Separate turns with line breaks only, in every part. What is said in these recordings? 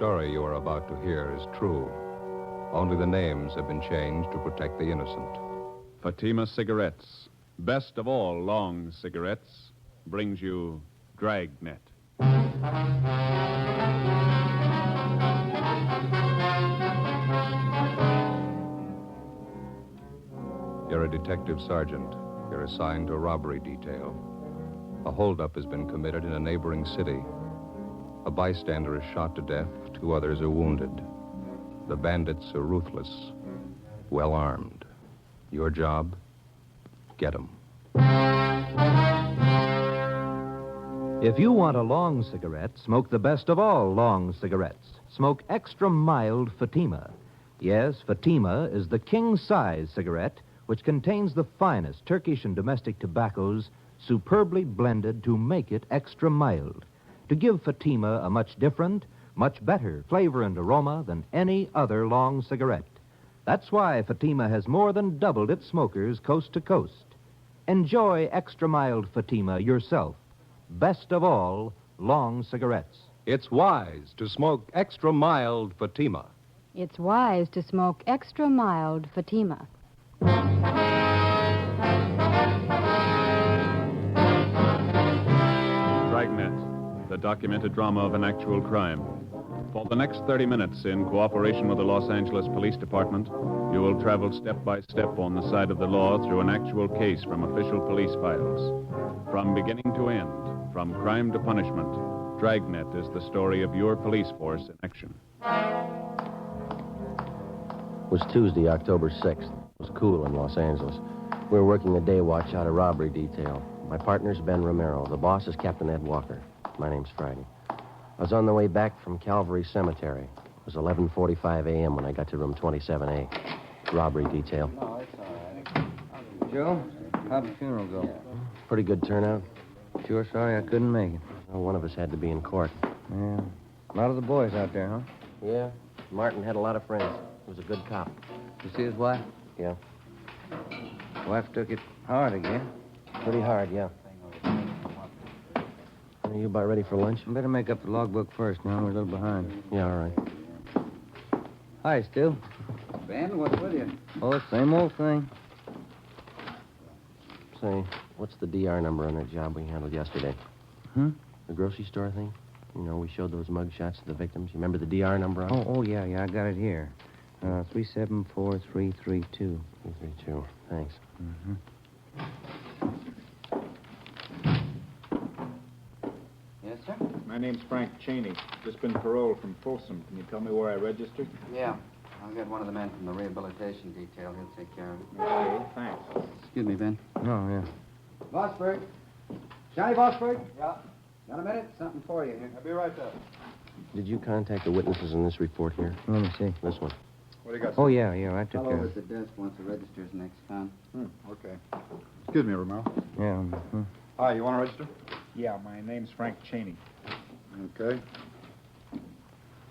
story you are about to hear is true. Only the names have been changed to protect the innocent.
Fatima Cigarettes, best of all long cigarettes, brings you Dragnet.
You're a detective sergeant. You're assigned to a robbery detail. A holdup has been committed in a neighboring city. A bystander is shot to death. 2 others are wounded. The bandits are ruthless, well armed. Your job? Get 'em.
If you want a long cigarette, smoke the best of all long cigarettes. Smoke extra mild Fatima. Yes, Fatima is the king-size cigarette which contains the finest Turkish and domestic tobaccos superbly blended to make it extra mild, to give Fatima a much different, much better flavor and aroma than any other long cigarette. That's why Fatima has more than doubled its smokers coast to coast. Enjoy extra mild Fatima yourself. Best of all, long cigarettes.
It's wise to smoke extra mild Fatima.
It's wise to smoke extra mild Fatima.
Dragnet, the documented drama of an actual crime. For the next 30 minutes, in cooperation with the Los Angeles Police Department, you will travel step by step on the side of the law through an actual case from official police files. From beginning to end, from crime to punishment, Dragnet is the story of your police force in action.
It was Tuesday, October 6th. It was cool in Los Angeles. We were working a day watch out of robbery detail. My partner's Ben Romero. The boss is Captain Ed Walker. My name's Friday. I was on the way back from Calvary Cemetery. It was 11:45 a.m. when I got to room 27A. Robbery detail.
No, it's all right. Joe, how'd the funeral go?
Pretty good turnout.
Sure sorry I couldn't make it.
Well, one of us had to be in court.
Yeah. A lot of the boys out there, huh?
Yeah. Martin had a lot of friends. He was a good cop.
You see his wife?
Yeah.
Wife took it hard again.
Pretty hard, yeah. Are you about ready for lunch?
I better make up the logbook first. Now we're a little behind.
Yeah, all right.
Hi, Stu.
Ben, what's with you?
Oh, same old thing.
Say, what's the DR number on that job we handled yesterday?
Hmm?
The grocery store thing? You know, we showed those mug shots to the victims. You remember the DR number on it?
Oh, yeah, I got it here. 374332.
332. Thanks.
Mm-hmm.
Yes, sir?
My name's Frank Cheney. Just been paroled from Folsom. Can you tell me where I registered?
Yeah. I'll get one of the men from the rehabilitation detail. He'll take care of it.
Okay, thanks.
Excuse me, Ben.
Oh, yeah.
Bossberg. Johnny Bossberg? Yeah. Got a minute? Something for you here.
I'll be right there.
Did you contact the witnesses in this report here?
Let me see.
This one.
What do you got?
Oh, yeah, I took
Fellow
care
over
of
at
it.
the desk wants to register his next con.
Okay. Excuse me, Romero.
Yeah.
Hi, you want to register? Yeah, my name's Frank Cheney. Okay.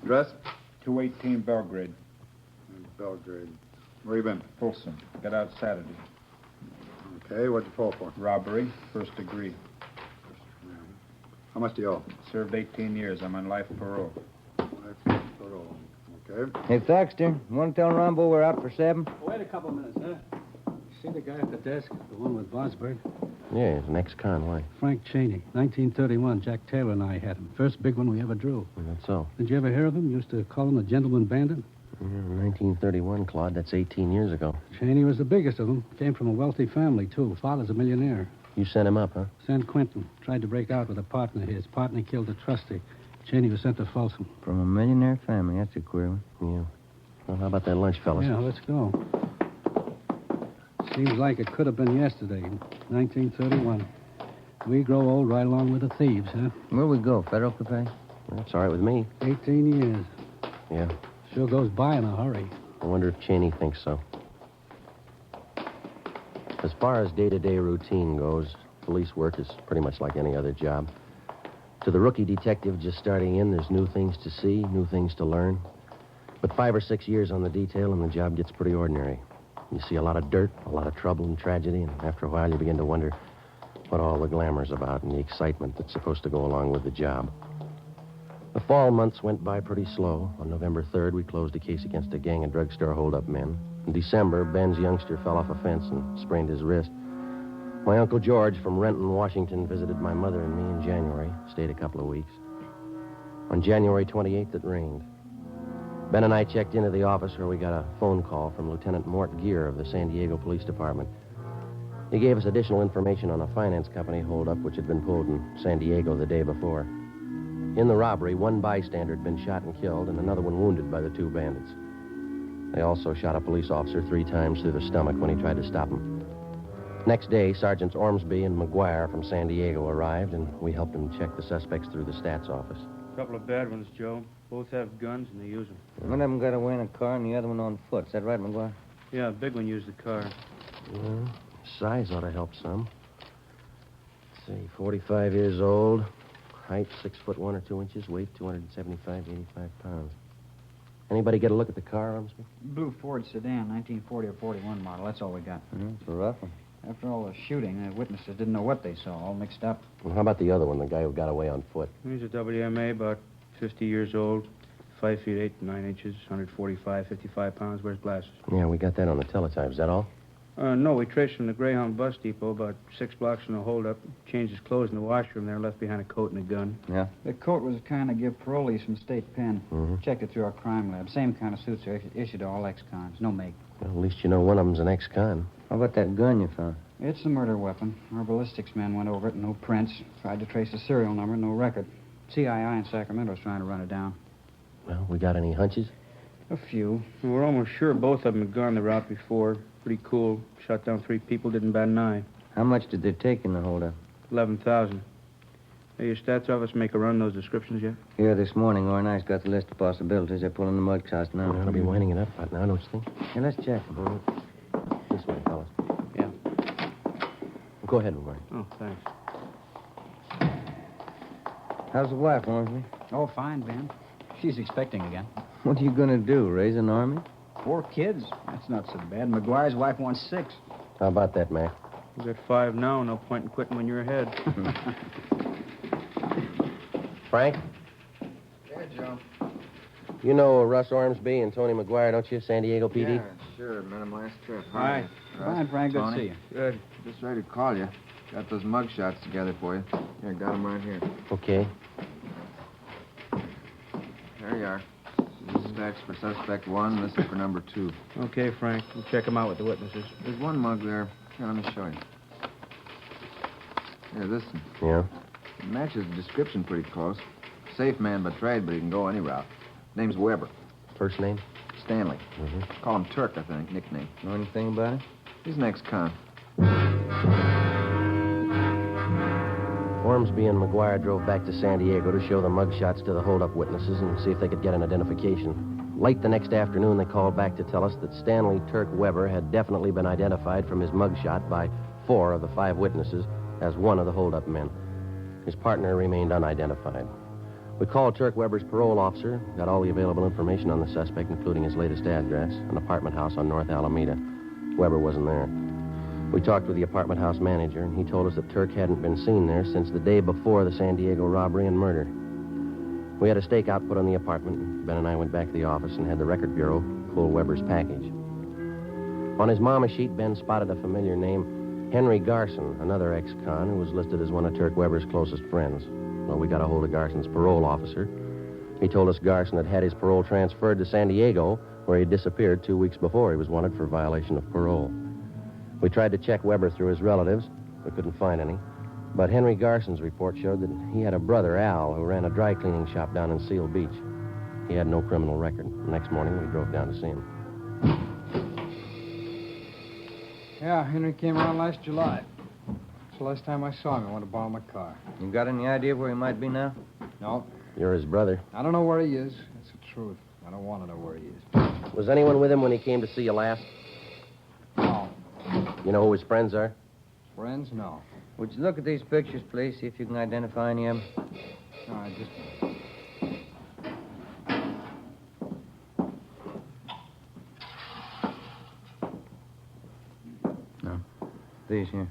Address? 218 Belgrade. Belgrade. Where you been? Folsom. Got out Saturday. Okay, what'd you fall for? Robbery, first degree. How much do you owe? Served 18 years. I'm on life parole. Life parole. Okay.
Hey, Thaxter, you want to tell Rombo we're out for 7?
Wait a couple minutes, huh? See the guy at the desk? The one with Bosberg?
Yeah, he's an ex-con. Why?
Frank Cheney. 1931. Jack Taylor and I had him. First big one we ever drew.
Well, that's so.
Did you ever hear of him? Used to call him the gentleman bandit.
Yeah, 1931, Claude. That's 18 years ago.
Cheney was the biggest of them. Came from a wealthy family, too. Father's a millionaire.
You sent him up, huh?
San Quentin. Tried to break out with a partner. His partner killed a trustee. Cheney was sent to Folsom.
From a millionaire family. That's a queer one.
Yeah. Well, how about that lunch, fellas?
Yeah, let's go. Seems like it could have been yesterday, 1931. We grow old right along with the thieves, huh?
Where we go? Federal Cafe?
That's all right with me.
18 years.
Yeah.
Sure goes by in a hurry.
I wonder if Cheney thinks so. As far as day-to-day routine goes, police work is pretty much like any other job. To the rookie detective just starting in, there's new things to see, new things to learn. But 5 or 6 years on the detail and the job gets pretty ordinary. You see a lot of dirt, a lot of trouble and tragedy, and after a while you begin to wonder what all the glamour's about and the excitement that's supposed to go along with the job. The fall months went by pretty slow. On November 3rd, we closed a case against a gang of drugstore holdup men. In December, Ben's youngster fell off a fence and sprained his wrist. My Uncle George from Renton, Washington, visited my mother and me in January, stayed a couple of weeks. On January 28th, it rained. Ben and I checked into the office where we got a phone call from Lieutenant Mort Gear of the San Diego Police Department. He gave us additional information on a finance company holdup which had been pulled in San Diego the day before. In the robbery, one bystander had been shot and killed and another one wounded by the two bandits. They also shot a police officer 3 times through the stomach when he tried to stop him. Next day, Sergeants Ormsby and McGuire from San Diego arrived, and we helped them check the suspects through the stats office.
A couple of bad ones, Joe. Both have guns, and they use them.
One of them got away in a car and the other one on foot. Is that right, McGuire?
Yeah, the big one used the car.
Yeah, size ought to help some. Let's see, 45 years old, height 6'1" or 2 inches, weight 275 to 85 pounds. Anybody get a look at the car, Ormsby?
Blue Ford sedan, 1940 or 41 model. That's all we got.
It's a rough one.
After all the shooting, the witnesses didn't know what they saw, all mixed up.
Well, how about the other one, the guy who got away on foot?
He's a WMA, about 50 years old, 5 feet 8 9 inches, 145, 55 pounds, wears glasses.
Yeah, we got that on the teletype. Is that all?
No, we traced from the Greyhound bus depot about 6 blocks from the holdup. Changed his clothes in the washroom there, left behind a coat and a gun.
Yeah?
The coat was the kind of give parolees from State Pen.
Mm-hmm.
Checked it through our crime lab. Same kind of suits are issued to all ex-cons. No make.
Well, at least you know one of them's an ex-con.
How about that gun you found?
It's the murder weapon. Our ballistics men went over it, no prints. Tried to trace the serial number, no record. CII in Sacramento's trying to run it down.
Well, we got any hunches?
A few.
We're almost sure both of them had gone the route before. Pretty cool. Shot down 3 people, didn't bat an eye.
How much did they take in the holdup?
11,000. Hey, your stats office make a run those descriptions yet?
Here this morning, Orr and I's got the list of possibilities. They're pulling the mud shots now.
I'll be winding it up right now, don't you think?
Hey, let's check.
This way, fellas.
Yeah.
Go ahead, McGuire.
Oh, thanks.
How's the wife, Ormsby?
Oh, fine, Ben. She's expecting again.
What are you going to do, raise an army?
4 kids. That's not so bad. McGuire's wife wants 6.
How about that, Mac?
We've got 5 now. No point in quitting when you're ahead.
Frank?
Yeah, Joe.
You know Russ Ormsby and Tony McGuire, don't you? San Diego PD?
Yeah, sure. Met him last trip.
Hi.
Fine, Frank. Good to see you.
Good.
Just ready to call you. Got those mug shots together for you. Here, got them right here.
Okay.
There you are. This is stacks for suspect 1. This is for number 2.
Okay, Frank. We'll check them out with the witnesses.
There's one mug there. Here, let me show you. Here, this one.
Yeah?
It matches the description pretty close. Safe man by trade, but he can go any route. Name's Weber.
First name?
Stanley.
Mm-hmm.
Call him Turk, I think, nickname.
Know anything about it?
He's an ex-con.
Ormsby and McGuire drove back to San Diego to show the mugshots to the holdup witnesses and see if they could get an identification. Late the next afternoon, they called back to tell us that Stanley Turk Weber had definitely been identified from his mugshot by 4 of the 5 witnesses as one of the holdup men. His partner remained unidentified. We called Turk Weber's parole officer, got all the available information on the suspect, including his latest address, an apartment house on North Alameda. Weber wasn't there. We talked with the apartment house manager, and he told us that Turk hadn't been seen there since the day before the San Diego robbery and murder. We had a stakeout put on the apartment, and Ben and I went back to the office and had the record bureau pull Weber's package. On his mama sheet, Ben spotted a familiar name, Henry Garson, another ex-con who was listed as one of Turk Weber's closest friends. Well, we got a hold of Garson's parole officer. He told us Garson had had his parole transferred to San Diego, where he disappeared 2 weeks before he was wanted for violation of parole. We tried to check Weber through his relatives. We couldn't find any. But Henry Garson's report showed that he had a brother, Al, who ran a dry cleaning shop down in Seal Beach. He had no criminal record. The next morning, we drove down to see him.
Yeah, Henry came around last July. It's the last time I saw him. I wanted to borrow my car.
You got any idea where he might be now?
No.
You're his brother.
I don't know where he is. That's the truth. I don't want to know where he is.
Was anyone with him when he came to see you last?
No.
You know who his friends are?
Friends? No.
Would you look at these pictures, please, see if you can identify any of them?
No, I just...
No. These here.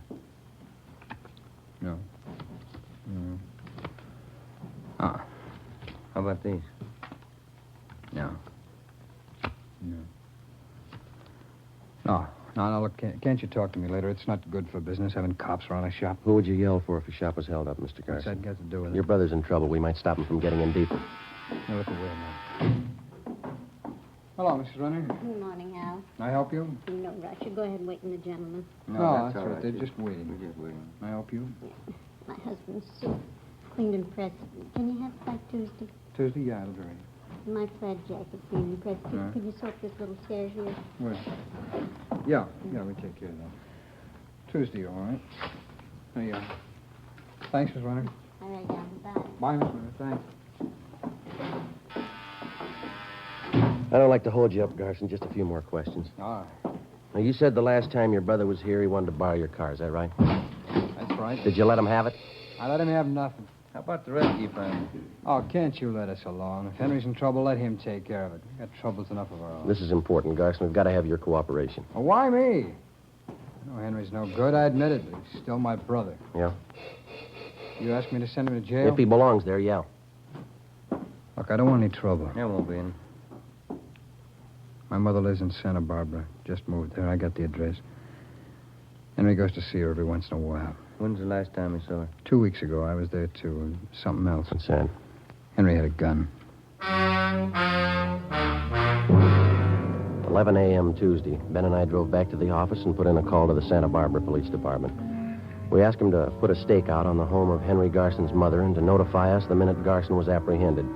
No.
Ah. How about these? No.
No, look, can't you talk to me later? It's not good for business having cops around a shop.
Who would you yell for if a shop was held up, Mr.
What's
Garson?
that got to do with it?
Your brother's in trouble. We might stop him from getting in deeper.
Now, look away now. Hello, Mrs. Runner.
Good morning, Hal.
Can I help you?
No rush. You go ahead and wait in the gentleman.
No, that's all right. They're just waiting.
We're just waiting.
Can I help you?
My husband's suit cleaned and pressed. Can you have it by Tuesday?
Tuesday? Yeah, it'll be ready.
My plaid jacket cleaned and pressed.
All right.
Could you soak this little stairs here?
Where? Yeah, we take care of that. Tuesday, all right. There you are. Thanks, Miss Runner.
All right, Hal. Bye.
Bye, Miss Runner. Thanks.
I don't like to hold you up, Garson. Just a few more questions.
All right.
Now, you said the last time your brother was here, he wanted to borrow your car. Is that right?
That's right.
Did you let him have it?
I let him have nothing.
How about the rest of you family?
Oh, can't you let us alone? If Henry's in trouble, let him take care of it. We've got troubles enough of our own.
This is important, Garson. We've got to have your cooperation.
Well, why me? I know Henry's no good. I admit it, but he's still my brother.
Yeah?
You ask me to send him to jail?
If he belongs there, yeah.
Look, I don't want any trouble.
There won't be any.
My mother lives in Santa Barbara. Just moved there. I got the address. Henry goes to see her every once in a while.
When's the last time you saw her?
2 weeks ago, I was there, too, and something else.
What's that?
Henry had a gun.
11 a.m. Tuesday. Ben and I drove back to the office and put in a call to the Santa Barbara Police Department. We asked him to put a stake out on the home of Henry Garson's mother and to notify us the minute Garson was apprehended.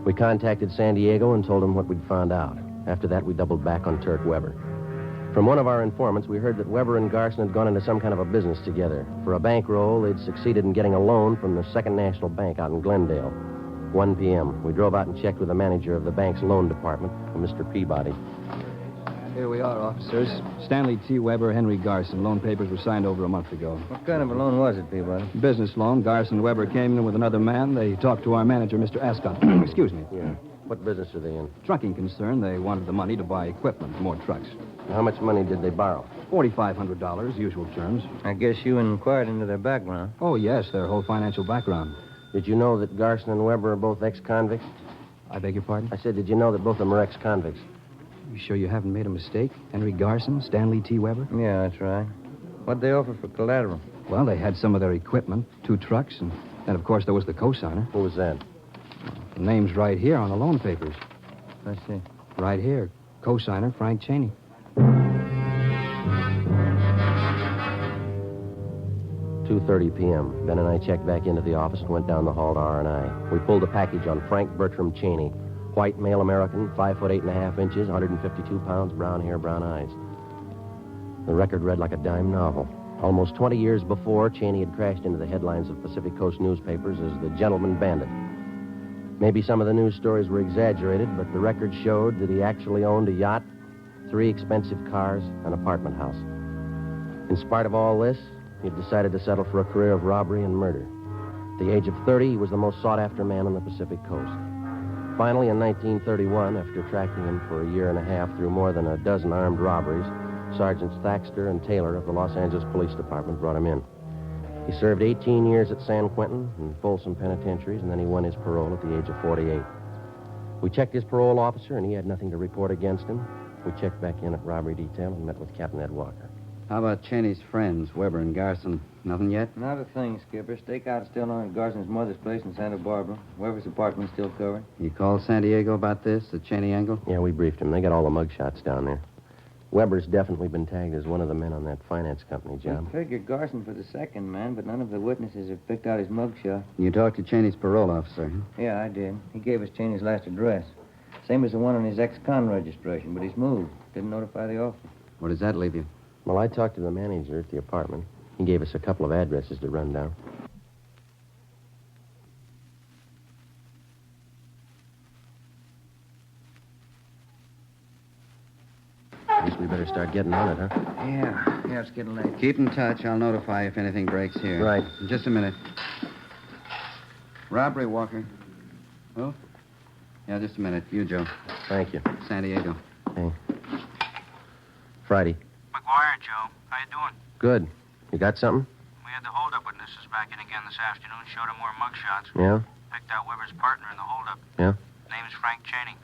We contacted San Diego and told him what we'd found out. After that, we doubled back on Turk Weber. From one of our informants, we heard that Weber and Garson had gone into some kind of a business together. For a bankroll, they'd succeeded in getting a loan from the Second National Bank out in Glendale. 1 p.m. We drove out and checked with the manager of the bank's loan department, Mr. Peabody.
Here we are, officers. Stanley T. Weber, Henry Garson. Loan papers were signed over a month ago.
What kind of a loan was it, Peabody?
Business loan. Garson and Weber came in with another man. They talked to our manager, Mr. Ascot. Excuse me.
Yeah. What business are they in?
Trucking concern. They wanted the money to buy equipment, more trucks.
How much money did they borrow?
$4,500, usual terms.
I guess you inquired into their background.
Oh, yes, their whole financial background.
Did you know that Garson and Weber are both ex-convicts?
I beg your pardon?
I said, did you know that both of them are ex-convicts?
You sure you haven't made a mistake? Henry Garson, Stanley T. Weber?
Yeah, that's right. What'd they offer for collateral?
Well, they had some of their equipment, 2 trucks, and then, of course, there was the cosigner.
Who was that?
The name's right here on the loan papers.
I see.
Right here. Cosigner, Frank Cheney.
2:30 p.m. Ben and I checked back into the office and went down the hall to R&I. We pulled a package on Frank Bertram Cheney. White, male American, 5 foot 8.5 inches, 152 pounds, brown hair, brown eyes. The record read like a dime novel. Almost 20 years before, Cheney had crashed into the headlines of Pacific Coast newspapers as the gentleman bandit. Maybe some of the news stories were exaggerated, but the record showed that he actually owned a yacht, 3 expensive cars, an apartment house. In spite of all this, he'd decided to settle for a career of robbery and murder. At the age of 30, he was the most sought-after man on the Pacific Coast. Finally, in 1931, after tracking him for a year and a half through more than a dozen armed robberies, Sergeants Thaxter and Taylor of the Los Angeles Police Department brought him in. He served 18 years at San Quentin and Folsom penitentiaries, and then he won his parole at the age of 48. We checked his parole officer, and he had nothing to report against him. We checked back in at robbery detail and met with Captain Ed Walker.
How about Cheney's friends, Weber and Garson? Nothing yet?
Not a thing, Skipper. Stakeout is still on at Garson's mother's place in Santa Barbara. Weber's apartment's still covered.
You called San Diego about this, the Cheney angle?
Yeah, we briefed him. They got all the mugshots down there. Weber's definitely been tagged as one of the men on that finance company job.
We figured Garson for the second man, but none of the witnesses have picked out his mugshot.
You talked to Cheney's parole officer, huh?
Yeah, I did. He gave us Cheney's last address. Same as the one on his ex-con registration, but he's moved. Didn't notify the officer.
Where does that leave you?
Well, I talked to the manager at the apartment. He gave us a couple of addresses to run down. Guess we better start getting on it, huh?
Yeah, it's getting late.
Keep in touch. I'll notify you if anything breaks here.
Right.
In just a minute. Robbery, Walker. Oh? Yeah, just a minute. You, Joe.
Thank you.
San Diego.
Hey. Friday.
McGuire, Joe. How you doing?
Good. You got something?
We had the holdup witnesses back in again this afternoon. Showed them more mugshots.
Yeah?
Picked out Weber's partner in the holdup.
Yeah?
Name's Frank Cheney.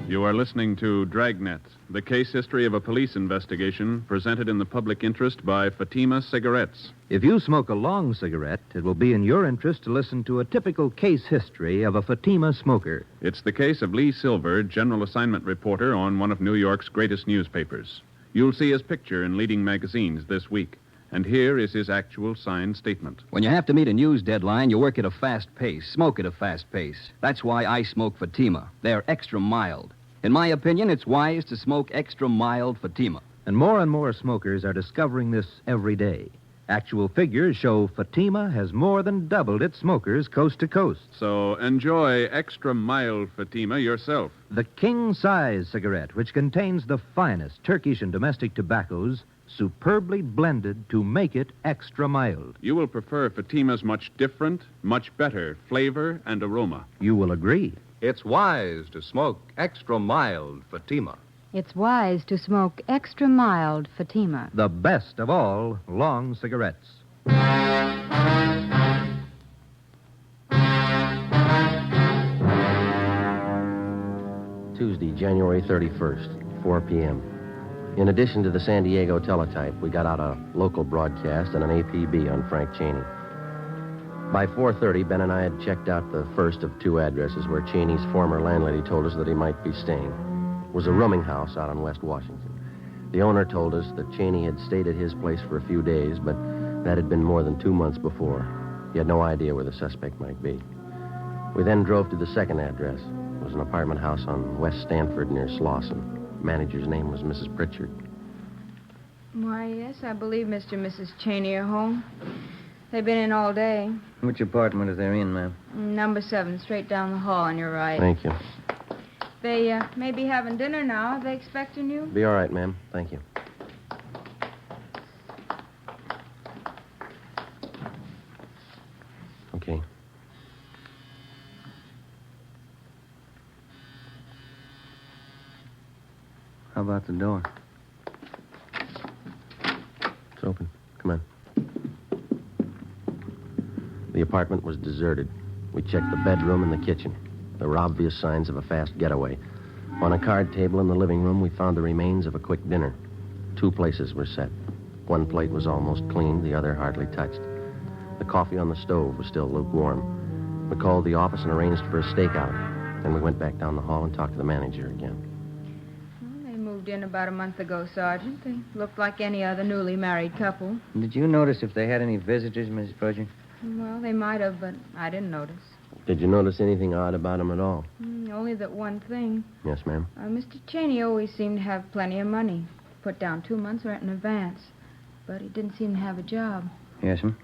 You are listening to Dragnet, the case history of a police investigation presented in the public interest by Fatima Cigarettes.
If you smoke a long cigarette, it will be in your interest to listen to a typical case history of a Fatima smoker.
It's the case of Lee Silver, general assignment reporter on one of New York's greatest newspapers. You'll see his picture in leading magazines this week. And here is his actual signed statement.
When you have to meet a news deadline, you work at a fast pace, smoke at a fast pace. That's why I smoke Fatima. They're extra mild. In my opinion, it's wise to smoke extra mild Fatima.
And more smokers are discovering this every day. Actual figures show Fatima has more than doubled its smokers coast to coast.
So enjoy extra mild Fatima yourself.
The king-size cigarette, which contains the finest Turkish and domestic tobaccos, superbly blended to make it extra mild.
You will prefer Fatima's much different, much better flavor and aroma.
You will agree.
It's wise to smoke extra mild Fatima.
It's wise to smoke extra mild Fatima.
The best of all long cigarettes.
Tuesday, January 31st, 4 p.m. In addition to the San Diego teletype, we got out a local broadcast and an APB on Frank Cheney. By 4:30, Ben and I had checked out the first of two addresses where Cheney's former landlady told us that he might be staying. It was a rooming house out on West Washington. The owner told us that Cheney had stayed at his place for a few days, but that had been more than 2 months before. He had no idea where the suspect might be. We then drove to the second address. It was an apartment house on West Stanford near Slauson. The manager's name was Mrs. Pritchard.
Why, yes, I believe Mr. and Mrs. Cheney are home. They've been in all day.
Which apartment are they in, ma'am?
Number 7, straight down the hall on your right.
Thank you.
They may be having dinner now. Are they expecting you?
Be all right, ma'am. Thank you. Okay.
How about the door?
It's open. Come on. The apartment was deserted. We checked the bedroom and the kitchen. There were obvious signs of a fast getaway. On a card table in the living room, we found the remains of a quick dinner. 2 places were set. One plate was almost cleaned, the other hardly touched. The coffee on the stove was still lukewarm. We called the office and arranged for a stakeout. Then we went back down the hall and talked to the manager again.
Well, they moved in about a month ago, Sergeant. They looked like any other newly married couple.
Did you notice if they had any visitors, Mrs. Pritchard?
Well, they might have, but I didn't notice.
Did you notice anything odd about him at all?
Only that one thing.
Yes, ma'am.
Mr. Cheney always seemed to have plenty of money. Put down 2 months' rent in advance. But he didn't seem to have a job.
Yes, ma'am.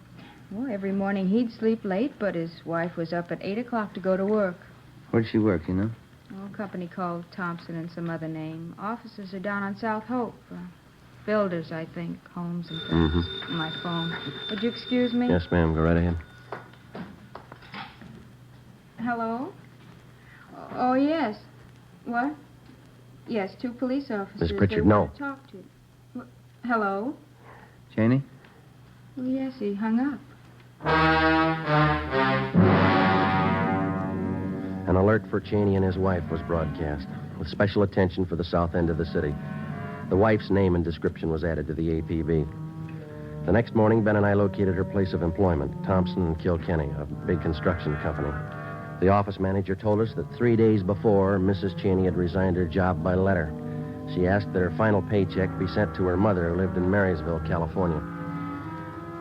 Well, every morning he'd sleep late, but his wife was up at 8 o'clock to go to work.
Where'd she work, you know?
A company called Thompson and some other name. Offices are down on South Hope. Builders, I think. Homes and things.
Mm-hmm.
My phone. Would you excuse me?
Yes, ma'am. Go right ahead.
Hello? Oh, yes. What? Yes, 2 police officers.
Miss Pritchard,
they
no.
want to talk to you. Hello?
Cheney?
Well, yes, he hung up.
An alert for Cheney and his wife was broadcast, with special attention for the south end of the city. The wife's name and description was added to the APB. The next morning, Ben and I located her place of employment, Thompson and Kilkenny, a big construction company. The office manager told us that 3 days before, Mrs. Cheney had resigned her job by letter. She asked that her final paycheck be sent to her mother, who lived in Marysville, California.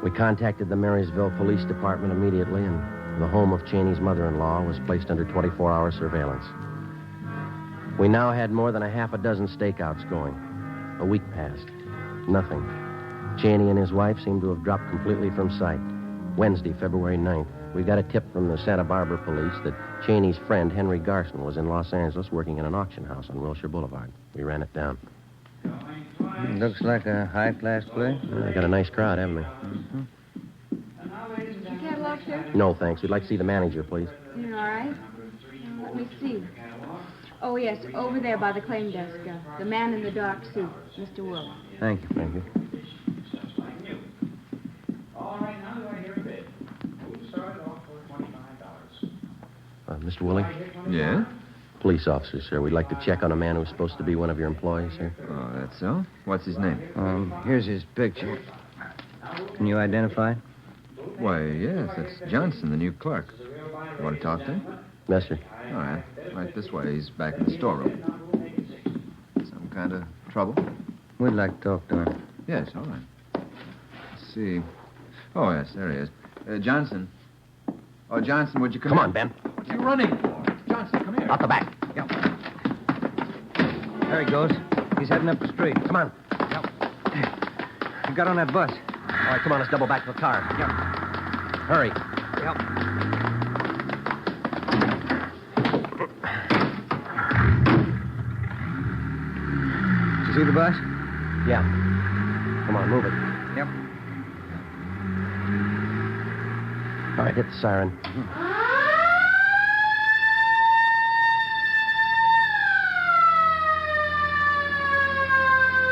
We contacted the Marysville Police Department immediately, and the home of Cheney's mother-in-law was placed under 24-hour surveillance. We now had more than a half a dozen stakeouts going. A week passed. Nothing. Cheney and his wife seemed to have dropped completely from sight. Wednesday, February 9th, we got a tip from the Santa Barbara police that Cheney's friend, Henry Garson, was in Los Angeles working in an auction house on Wilshire Boulevard. We ran it down.
Looks like a high-class place.
They got a nice crowd, haven't they?
Did you catalog, sir?
No, thanks. We'd like to see the manager, please.
You all right? Let me see. Oh, yes, over there by the claim desk. The man in the dark suit, Mr. Wolf.
Thank you. Thank you.
All right, now do I hear a bid? We started off for $25.
Mr. Willie?
Yeah?
Police officer, sir. We'd like to check on a man who's supposed to be one of your employees, sir.
Oh, that's so? What's his name?
Here's his picture. Can you identify?
Why, yes, that's Johnson, the new clerk. You want to talk to him?
Yes, sir.
All right. Right this way. He's back in the storeroom. Some kind of trouble?
We'd like to talk to him.
Yes, all right. Let's see. Oh, yes, there he is. Johnson. Oh, Johnson, would you come
Come
in?
on, Ben.
What are you running for? Johnson, come here.
Out the back.
Yep.
There he goes. He's heading up the street.
Come on.
Yep. He got on that bus.
All right, come on, let's double back to the car.
Yep.
Hurry.
Yep. Did you see the bus?
Yeah. Come on, move it.
Yep.
All right, hit the siren.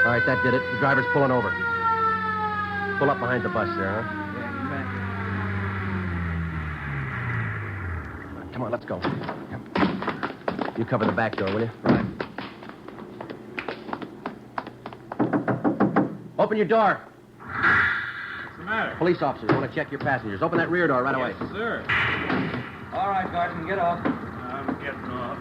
All right, that did it. The driver's pulling over. Pull up behind the bus there, huh?
Yeah, you bet.
Come on, let's go. You cover the back door, will you?
Right.
Open your door.
What's the matter?
Police officers want to check your passengers. Open that rear door right away.
Yes, sir.
All right, Garson, get off.
I'm getting off.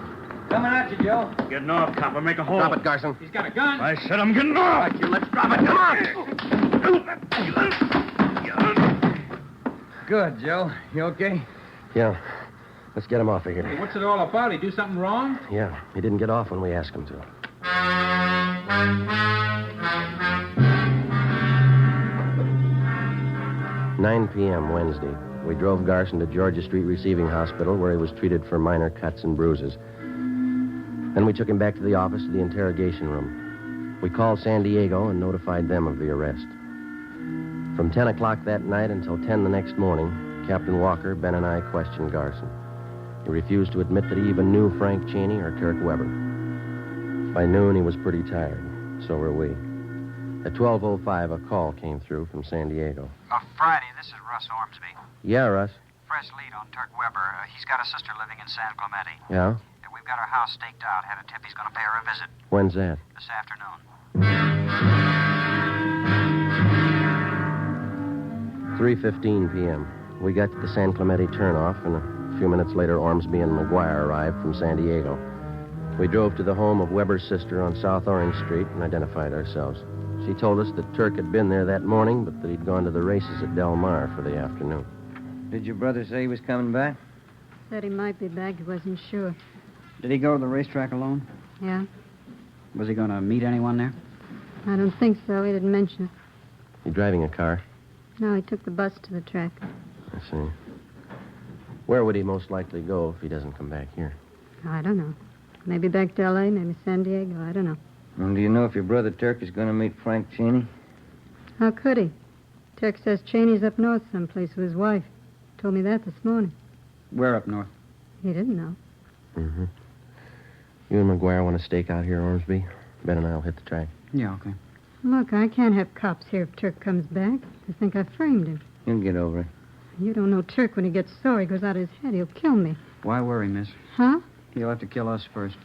Coming at you, Joe.
Getting off, copper. Make a hole.
Drop it, Garson.
He's got a gun.
I said I'm getting off.
Right, you let's drop it. Come on.
Good, Joe. You okay?
Yeah. Let's get him off of here.
Hey, what's it all about? He do something wrong?
Yeah, he didn't get off when we asked him to. "9 p.m. Wednesday. We drove Garson to Georgia Street Receiving Hospital, where he was treated for minor cuts and bruises. Then we took him back to the office to the interrogation room. We called San Diego and notified them of the arrest. From 10 o'clock that night until 10 the next morning, Captain Walker, Ben, and I questioned Garson. He refused to admit that he even knew Frank Cheney or Turk Webber. By noon, he was pretty tired. So were we. At 12:05, a call came through from San Diego.
Friday, this is Russ Ormsby.
Yeah, Russ.
Fresh lead on Turk Webber. He's got a sister living in San Clemente.
Yeah?
We've got her house staked out. Had a tip he's going to pay her a visit
When's that?
this afternoon.
3:15 p.m. We got to the San Clemente turnoff, and a few minutes later, Ormsby and McGuire arrived from San Diego. We drove to the home of Webber's sister on South Orange Street and identified ourselves. She told us that Turk had been there that morning, but that he'd gone to the races at Del Mar for the afternoon.
Did your brother say he was coming back?
Said he might be back. He wasn't sure.
Did he go to the racetrack alone?
Yeah?
Was he going to meet anyone there?
I don't think so. He didn't mention it.
You driving a car?
No, he took the bus to the track.
I see. Where would he most likely go if he doesn't come back here?
I don't know. Maybe back to L.A., maybe San Diego. I don't know.
And do you know if your brother Turk is going to meet Frank Cheney?
How could he? Turk says Cheney's up north someplace with his wife. Told me that this morning.
Where up north?
He didn't know.
Mm-hmm. You and McGuire want to stake out here, Ormsby? Ben and I'll hit the track.
Yeah, okay.
Look, I can't have cops here if Turk comes back. They think I framed him.
He'll get over it.
You don't know Turk. When he gets sore, he goes out of his head. He'll kill me.
Why worry, miss?
Huh?
He'll have to kill us first.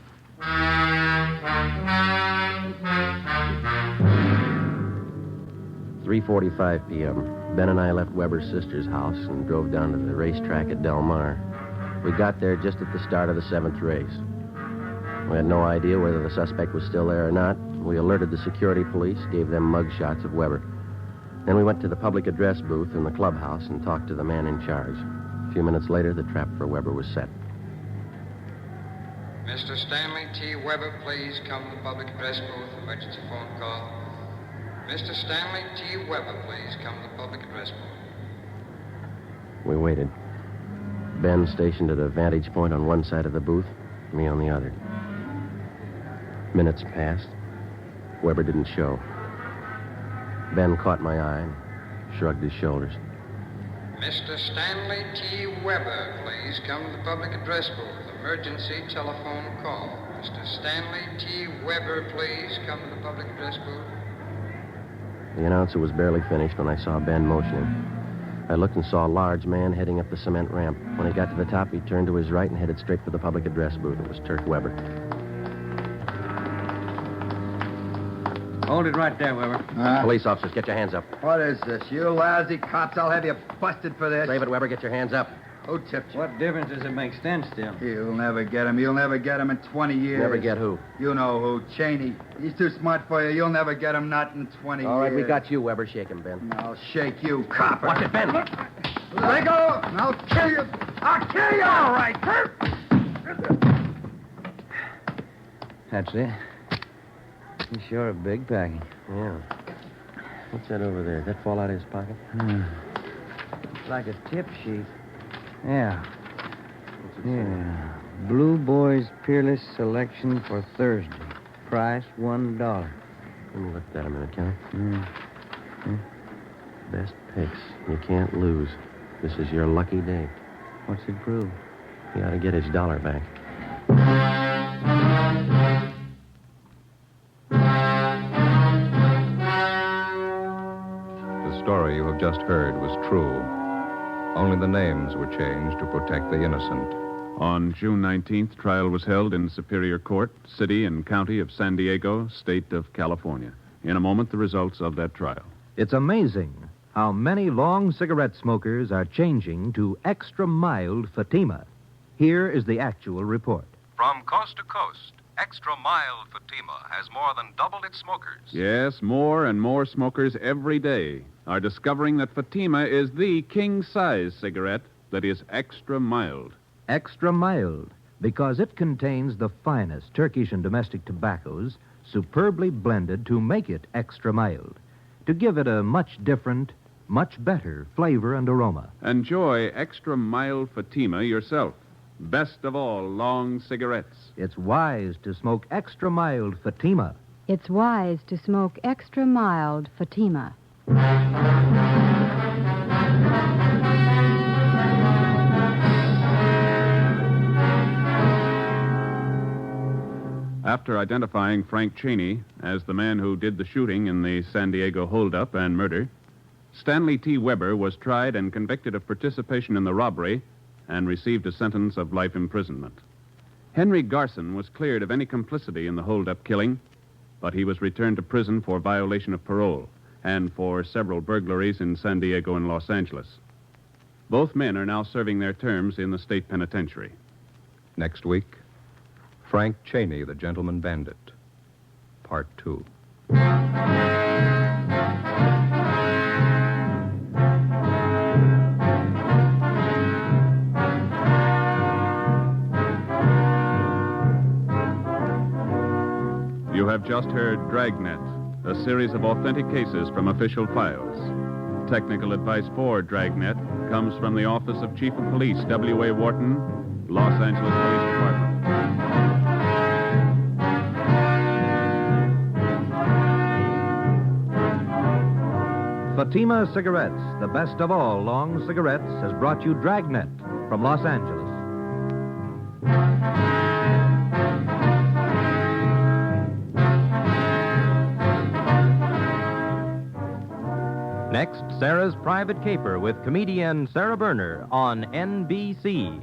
3:45 p.m. Ben and I left Webber's sister's house and drove down to the racetrack at Del Mar. We got there just at the start of the 7th race. We had no idea whether the suspect was still there or not. We alerted the security police, gave them mug shots of Webber. Then we went to the public address booth in the clubhouse and talked to the man in charge. A few minutes later, the trap for Webber was set.
Mr. Stanley T. Webber, please come to the public address booth. Emergency phone call. Mr. Stanley T. Webber, please come to the public address booth.
We waited. Ben stationed at a vantage point on one side of the booth, me on the other. Minutes passed. Webber didn't show. Ben caught my eye and shrugged his shoulders.
Mr. Stanley T. Webber, please. please come to the public address booth. Emergency telephone call. Mr. Stanley T. Weber, please come to the public address booth.
The announcer was barely finished when I saw Ben motioning. I looked and saw a large man heading up the cement ramp. When he got to the top, he turned to his right and headed straight for the public address booth. It was Turk Weber.
Hold it right there, Weber.
Police officers, get your hands up.
What is this? You lousy cops, I'll have you busted for this.
Save it, Weber. Get your hands up.
Who tipped you?
What difference does it make? Stand still.
You'll never get him. You'll never get him in 20 years.
Never get who?
You know who. Cheney. He's too smart for you. You'll never get him, not in 20 years.
All right, we got you, Weber. Shake him, Ben.
I'll shake you, copper.
Watch it, Ben.
Let go, and I'll kill you. I'll kill you. All right.
That's it. He's sure a big package.
Yeah. What's that over there? Did that fall out of his pocket?
Like a tip sheet. Yeah. Yeah. Blue Boys Peerless Selection for Thursday. Price $1.
Let me look at that a minute, Ken. Best picks. You can't lose. This is your lucky day.
What's it prove?
He ought to get his $1 back.
The story you have just heard was true. Only the names were changed to protect the innocent.
On June 19th, trial was held in Superior Court, City and County of San Diego, State of California. In a moment, the results of that trial.
It's amazing how many long cigarette smokers are changing to extra mild Fatima. Here is the actual report.
From coast to coast, extra mild Fatima has more than doubled its smokers.
Yes, more and more smokers every day are discovering that Fatima is the king-size cigarette that is extra mild.
Extra mild, because it contains the finest Turkish and domestic tobaccos superbly blended to make it extra mild, to give it a much different, much better flavor and aroma.
Enjoy extra mild Fatima yourself. Best of all, long cigarettes.
It's wise to smoke extra mild Fatima.
It's wise to smoke extra mild Fatima.
After identifying Frank Cheney as the man who did the shooting in the San Diego holdup and murder, Stanley T. Weber was tried and convicted of participation in the robbery and received a sentence of life imprisonment. Henry Garson was cleared of any complicity in the holdup killing, but he was returned to prison for violation of parole and for several burglaries in San Diego and Los Angeles. Both men are now serving their terms in the state penitentiary.
Next week, Frank Cheney, the Gentleman Bandit, Part 2.
You have just heard Dragnet, a series of authentic cases from official files. Technical advice for Dragnet comes from the Office of Chief of Police W.A. Wharton, Los Angeles Police Department.
Fatima Cigarettes, the best of all long cigarettes, has brought you Dragnet from Los Angeles. Next, Sarah's Private Caper with comedian Sarah Berner on NBC.